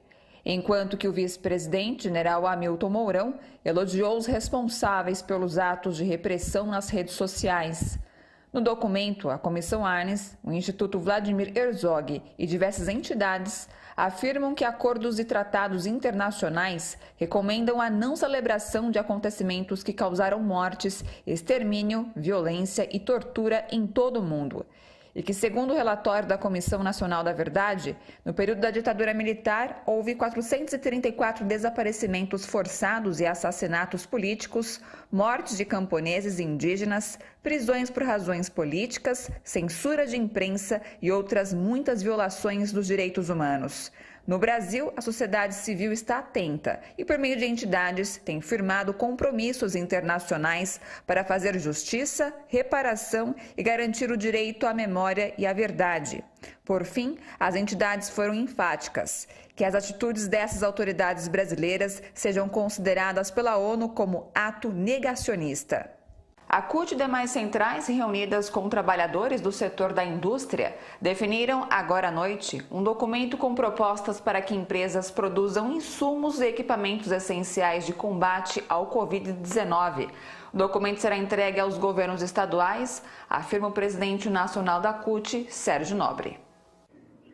enquanto que o vice-presidente, general Hamilton Mourão, elogiou os responsáveis pelos atos de repressão nas redes sociais. No documento, a Comissão Arnes, o Instituto Vladimir Herzog e diversas entidades afirmam que acordos e tratados internacionais recomendam a não celebração de acontecimentos que causaram mortes, extermínio, violência e tortura em todo o mundo. E que, segundo o relatório da Comissão Nacional da Verdade, no período da ditadura militar, houve 434 desaparecimentos forçados e assassinatos políticos, mortes de camponeses e indígenas, prisões por razões políticas, censura de imprensa e outras muitas violações dos direitos humanos. No Brasil, a sociedade civil está atenta e, por meio de entidades, tem firmado compromissos internacionais para fazer justiça, reparação e garantir o direito à memória e à verdade. Por fim, as entidades foram enfáticas que as atitudes dessas autoridades brasileiras sejam consideradas pela ONU como ato negacionista. A CUT e demais centrais, reunidas com trabalhadores do setor da indústria, definiram agora à noite um documento com propostas para que empresas produzam insumos e equipamentos essenciais de combate ao Covid-19. O documento será entregue aos governos estaduais, afirma o presidente nacional da CUT, Sérgio Nobre.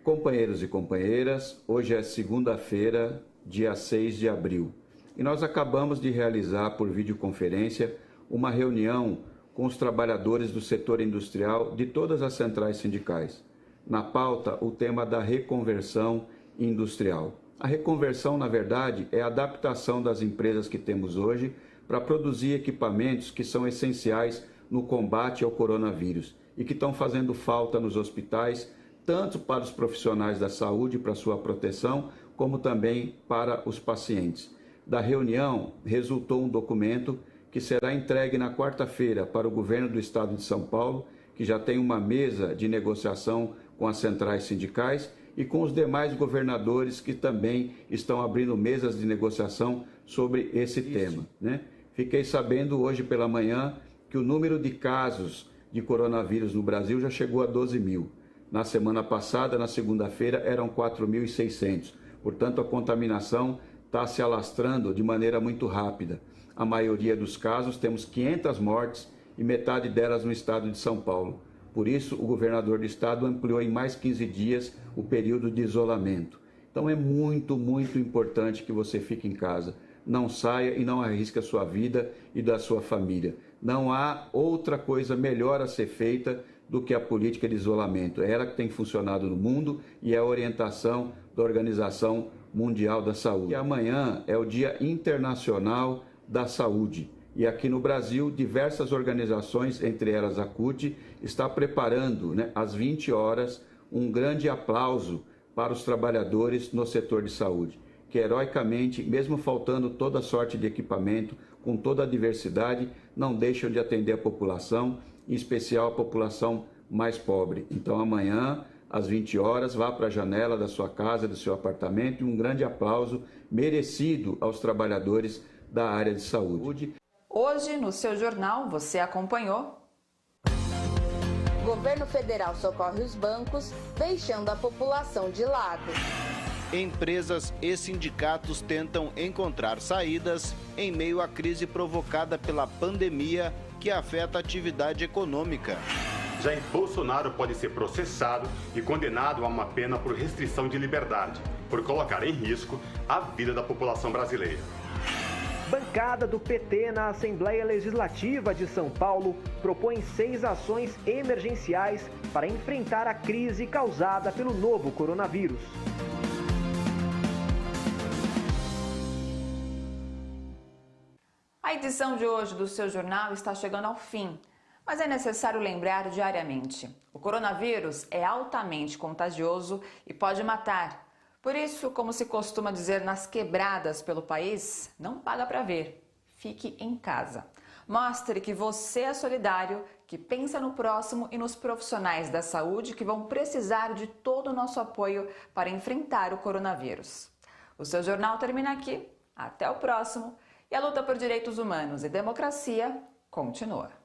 Companheiros e companheiras, hoje é segunda-feira, dia 6 de abril, e nós acabamos de realizar por videoconferência uma reunião com os trabalhadores do setor industrial de todas as centrais sindicais. Na pauta, o tema da reconversão industrial. A reconversão, na verdade, é a adaptação das empresas que temos hoje para produzir equipamentos que são essenciais no combate ao coronavírus e que estão fazendo falta nos hospitais, tanto para os profissionais da saúde, para sua proteção, como também para os pacientes. Da reunião, resultou um documento que será entregue na quarta-feira para o governo do estado de São Paulo, que já tem uma mesa de negociação com as centrais sindicais e com os demais governadores que também estão abrindo mesas de negociação sobre esse tema, né? Fiquei sabendo hoje pela manhã que o número de casos de coronavírus no Brasil já chegou a 12 mil. Na semana passada, na segunda-feira, eram 4.600. Portanto, a contaminação está se alastrando de maneira muito rápida. A maioria dos casos, temos 500 mortes e metade delas no estado de São Paulo. Por isso, o governador do estado ampliou em mais 15 dias o período de isolamento. Então é muito, muito importante que você fique em casa. Não saia e não arrisque a sua vida e da sua família. Não há outra coisa melhor a ser feita do que a política de isolamento. É ela que tem funcionado no mundo e é a orientação da Organização Mundial da Saúde. E amanhã é o Dia Internacional da Saúde. E aqui no Brasil, diversas organizações, entre elas a CUT, está preparando, às 20 horas, um grande aplauso para os trabalhadores no setor de saúde, que heroicamente, mesmo faltando toda sorte de equipamento, com toda a diversidade, não deixam de atender a população, em especial a população mais pobre. Então amanhã, às 20 horas, vá para a janela da sua casa, do seu apartamento, e um grande aplauso merecido aos trabalhadores da área de saúde. Hoje, no seu jornal, você acompanhou. Governo federal socorre os bancos, deixando a população de lado. Empresas e sindicatos tentam encontrar saídas em meio à crise provocada pela pandemia que afeta a atividade econômica. Jair Bolsonaro pode ser processado e condenado a uma pena por restrição de liberdade, por colocar em risco a vida da população brasileira. Bancada do PT na Assembleia Legislativa de São Paulo propõe 6 ações emergenciais para enfrentar a crise causada pelo novo coronavírus. A edição de hoje do seu jornal está chegando ao fim, mas é necessário lembrar diariamente: o coronavírus é altamente contagioso e pode matar. Por isso, como se costuma dizer nas quebradas pelo país, não paga para ver, fique em casa. Mostre que você é solidário, que pensa no próximo e nos profissionais da saúde que vão precisar de todo o nosso apoio para enfrentar o coronavírus. O seu jornal termina aqui. Até o próximo. E a luta por direitos humanos e democracia continua.